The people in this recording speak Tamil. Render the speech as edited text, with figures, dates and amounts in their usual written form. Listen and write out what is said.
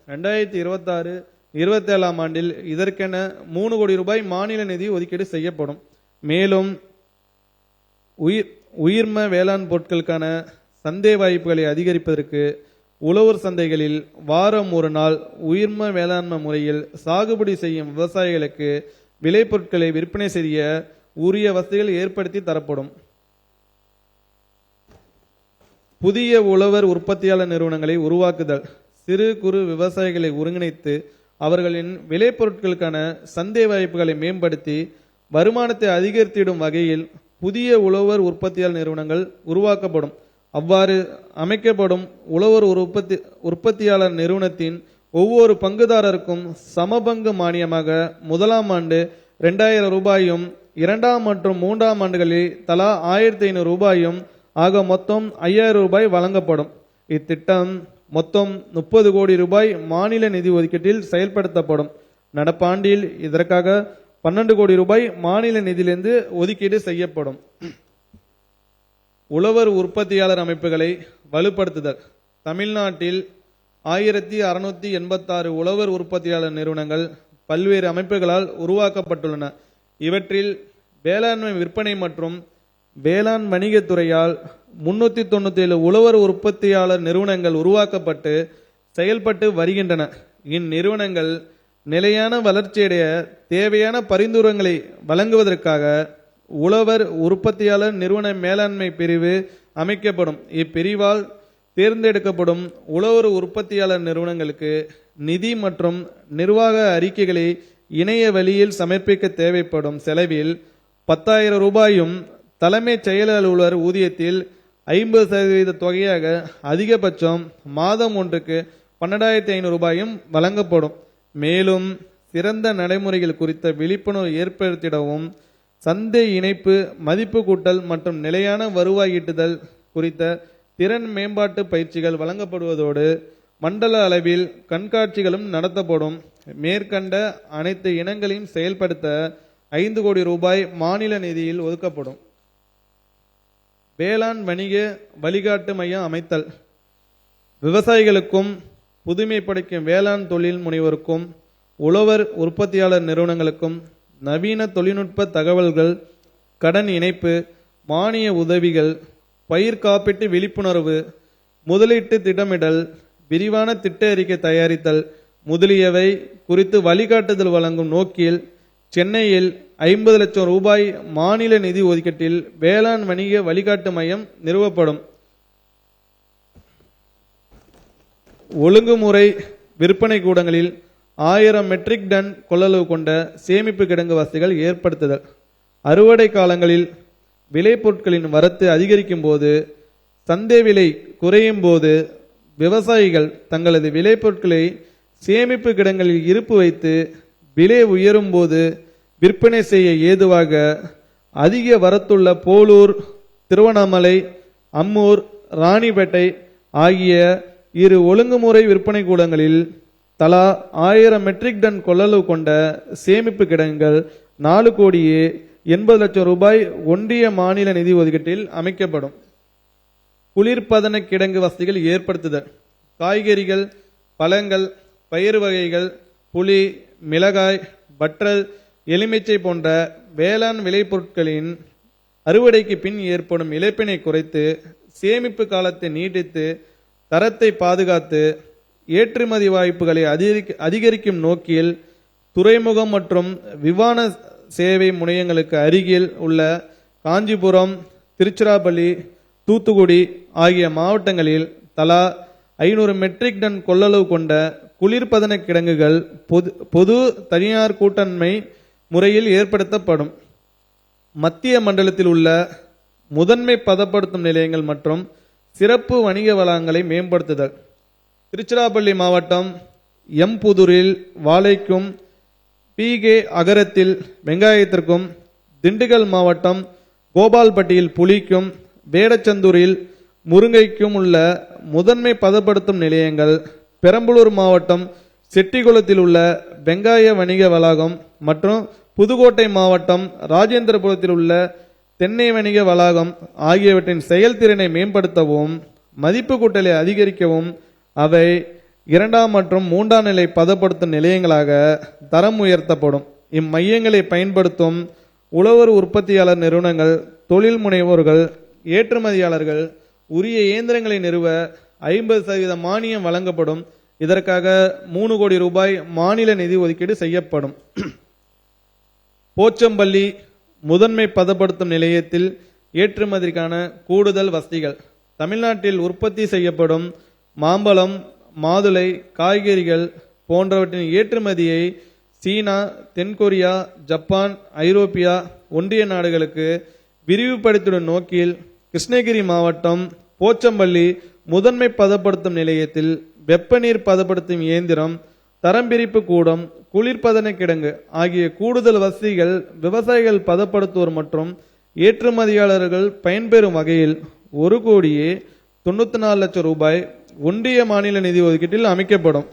2026-27 ஆண்டில் இதற்கென 3 கோடி ரூபாய் மாநில நிதி ஒதுக்கீடு செய்யப்படும். மேலும் உயிர்ம வேளாண் பொருட்களுக்கான சந்தை வாய்ப்புகளை அதிகரிப்பதற்கு உழவர் சந்தைகளில் வாரம் ஒரு நாள் உயிர்ம வேளாண்மை முறையில் சாகுபடி செய்யும் விவசாயிகளுக்கு விளைபொருட்களை விற்பனை செய்ய உரிய வசதிகள் ஏற்படுத்தி தரப்படும். புதிய உழவர் உற்பத்தியாளர் நிறுவனங்களை உருவாக்குதல். சிறு குறு விவசாயிகளை ஒருங்கிணைத்து அவர்களின் விளைபொருட்களுக்கான சந்தை வாய்ப்புகளை மேம்படுத்தி வருமானத்தை அதிகரித்திடும் வகையில் புதிய உழவர் உற்பத்தியாளர் நிறுவனங்கள் உருவாக்கப்படும். அவ்வாறு அமைக்கப்படும் உழவர் உற்பத்தியாளர் நிறுவனத்தின் ஒவ்வொரு பங்குதாரருக்கும் சமபங்கு மானியமாக முதலாம் ஆண்டு 2000 ரூபாயும் 2ஆம் மற்றும் 3ஆம் ஆண்டுகளில் தலா 1500 ரூபாயும் ஆக மொத்தம் 5000 ரூபாய் வழங்கப்படும். இத்திட்டம் மொத்தம் 30 கோடி ரூபாய் மாநில நிதி ஒதுக்கீட்டில் செயல்படுத்தப்படும். நடப்பாண்டில் இதற்காக 12 கோடி ரூபாய் மாநில நிதியிலிருந்து ஒதுக்கீடு செய்யப்படும். உழவர் உற்பத்தியாளர் அமைப்புகளை வலுப்படுத்துதல். தமிழ்நாட்டில் 1686 உழவர் உற்பத்தியாளர் நிறுவனங்கள் பல்வேறு அமைப்புகளால் உருவாக்கப்பட்டுள்ளன. இவற்றில் வேளாண்மை விற்பனை மற்றும் வேளாண் வணிகத்துறையால் 397 உழவர் உற்பத்தியாளர் நிறுவனங்கள் உருவாக்கப்பட்டு செயல்பட்டு வருகின்றன. இந்நிறுவனங்கள் நிலையான வளர்ச்சியடைய தேவையான பரிந்துரைகளை வழங்குவதற்காக உழவர் உற்பத்தியாளர் நிறுவன மேலாண்மை பிரிவு அமைக்கப்படும். இப்பிரிவால் தேர்ந்தெடுக்கப்படும் உழவர் உற்பத்தியாளர் நிறுவனங்களுக்கு நிதி மற்றும் நிர்வாக அறிக்கைகளை இணைய வழியில் சமர்ப்பிக்க தேவைப்படும் செலவில் 10,000 ரூபாயும் தலைமைச் செயல் அலுவலர் ஊதியத்தில் 50% தொகையாக அதிகபட்சம் மாதம் ஒன்றுக்கு 12,500 ரூபாயும் வழங்கப்படும். மேலும் சிறந்த நடைமுறைகள் குறித்த விழிப்புணர்வு ஏற்படுத்திடவும் சந்தை இணைப்பு, மதிப்பு கூட்டல் மற்றும் நிலையான வருவாய் ஈட்டுதல் குறித்த திறன் மேம்பாட்டு பயிற்சிகள் வழங்கப்படுவதோடு மண்டல அளவில் கண்காட்சிகளும் நடத்தப்படும். மேற்கண்ட அனைத்து இனங்களையும் செயல்படுத்த 5 கோடி ரூபாய் மாநில நிதியில் ஒதுக்கப்படும். வேளாண் வணிக வழிகாட்டு மையம் அமைத்தல். விவசாயிகளுக்கும் புதுமை படைக்கும் வேளாண் தொழில் முனைவோருக்கும் உழவர் உற்பத்தியாளர் நிறுவனங்களுக்கும் நவீன தொழில்நுட்ப தகவல்கள், கடன் இணைப்பு, மானிய உதவிகள், பயிர் காப்பீட்டு விழிப்புணர்வு, முதலீட்டு திட்டமிடல், விரிவான திட்ட அறிக்கை தயாரித்தல் முதலியவை குறித்து வழிகாட்டுதல் வழங்கும் நோக்கில் சென்னையில் 50 லட்சம் ரூபாய் மாநில நிதி ஒதுக்கீட்டில் வேளாண் வணிக வழிகாட்டு மையம் நிறுவப்படும். ஒழுங்குமுறை விற்பனை கூடங்களில் 1000 மெட்ரிக் டன் கொள்ளளவு கொண்ட சேமிப்பு கிடங்கு வசதிகள் ஏற்படுத்துதல். அறுவடை காலங்களில் விளைபொருட்களின் வரத்து அதிகரிக்கும் போது, சந்தை விலை குறையும் போது விவசாயிகள் தங்களது விளைபொருட்களை சேமிப்பு கிடங்களில் இருப்பு வைத்து விலை உயரும் போது விற்பனை செய்ய ஏதுவாக அதிக வரத்துள்ள போலூர், திருவண்ணாமலை, அம்மூர், ராணிப்பேட்டை ஆகிய 2 ஒழுங்குமுறை விற்பனை கூடங்களில் தலா 1000 மெட்ரிக் டன் கொள்ளளவு கொண்ட சேமிப்பு கிடங்குகள் 4 கோடியே 80 லட்சம் ரூபாய் ஒன்றிய மாநில நிதி ஒதுக்கீட்டில் அமைக்கப்படும். குளிர்பதன கிடங்கு வசதிகள் ஏற்படுத்துதல். காய்கறிகள், பழங்கள், பயிர் வகைகள், புளி, மிளகாய், வற்றல், எலுமிச்சை போன்ற வேளாண் விளைபொருட்களின் அறுவடைக்கு பின் ஏற்படும் இழப்பினை குறைத்து சேமிப்பு காலத்தை நீட்டித்து தரத்தை பாதுகாத்து ஏற்றுமதி வாய்ப்புகளை அதிகரிக்கும் நோக்கில் துறைமுகம் மற்றும் விமான சேவை முனையங்களுக்கு அருகில் உள்ள காஞ்சிபுரம், திருச்சிராப்பள்ளி, தூத்துக்குடி ஆகிய மாவட்டங்களில் தலா 500 மெட்ரிக் டன் கொள்ளளவு கொண்ட குளிர்பதன கிடங்குகள் பொது தனியார் கூட்டண்மை முறையில் ஏற்படுத்தப்படும். மத்திய மண்டலத்தில் உள்ள முதன்மை பதப்படுத்தும் நிலையங்கள் மற்றும் சிறப்பு வணிக வளங்களை மேம்படுத்துதல். திருச்சிராப்பள்ளி மாவட்டம் எம்புதூரில் வாழைக்கும், பீகே அகரத்தில் வெங்காயத்திற்கும், திண்டுக்கல் மாவட்டம் கோபால்பட்டியில் புளிக்கும், வேடச்சந்தூரில் முருங்கைக்கும் உள்ள முதன்மை பதப்படுத்தும் நிலையங்கள், பெரம்பலூர் மாவட்டம் செட்டிகுளத்தில் உள்ள வெங்காய வணிக வளாகம் மற்றும் புதுக்கோட்டை மாவட்டம் ராஜேந்திரபுரத்தில் உள்ள தென்னை வணிக வளாகம் ஆகியவற்றின் செயல்திறனை மேம்படுத்தவும் மதிப்பு கூட்டலை அதிகரிக்கவும் அவை இரண்டாம் மற்றும் மூன்றாம் நிலை பதப்படுத்தும் நிலையங்களாக தரம் உயர்த்தப்படும். இம்மையங்களை பயன்படுத்தும் உழவர் உற்பத்தியாளர் நிறுவனங்கள், தொழில் முனைவோர்கள், ஏற்றுமதியாளர்கள் உரிய இயந்திரங்களை நிறுவ 50% மானியம் வழங்கப்படும். இதற்காக 3 கோடி ரூபாய் மாநில நிதி ஒதுக்கீடு செய்யப்படும். போச்சம்பள்ளி முதன்மை பதப்படுத்தும் நிலையத்தில் ஏற்றுமதிக்கான கூடுதல் வசதிகள். தமிழ்நாட்டில் உற்பத்தி செய்யப்படும் மாம்பழம், மாதுளை, காய்கறிகள் போன்றவற்றின் ஏற்றுமதியை சீனா, தென்கொரியா, ஜப்பான், ஐரோப்பியா ஒன்றிய நாடுகளுக்கு விரிவுபடுத்திடும் நோக்கில் கிருஷ்ணகிரி மாவட்டம் போச்சம்பள்ளி முதன்மை பதப்படுத்தும் நிலையத்தில் வெப்பநீர் பதப்படுத்தும் இயந்திரம், தரம் பிரிப்பு கூடம், குளிர்பதன கிடங்கு ஆகிய கூடுதல் வசதிகள் விவசாயிகள், பதப்படுத்துவோர் மற்றும் ஏற்றுமதியாளர்கள் பயன்பெறும் வகையில் 1,94,00,000 ரூபாய் ஒன்றிய மாநில நிதி ஒதுக்கீட்டில் அமைக்கப்படும்.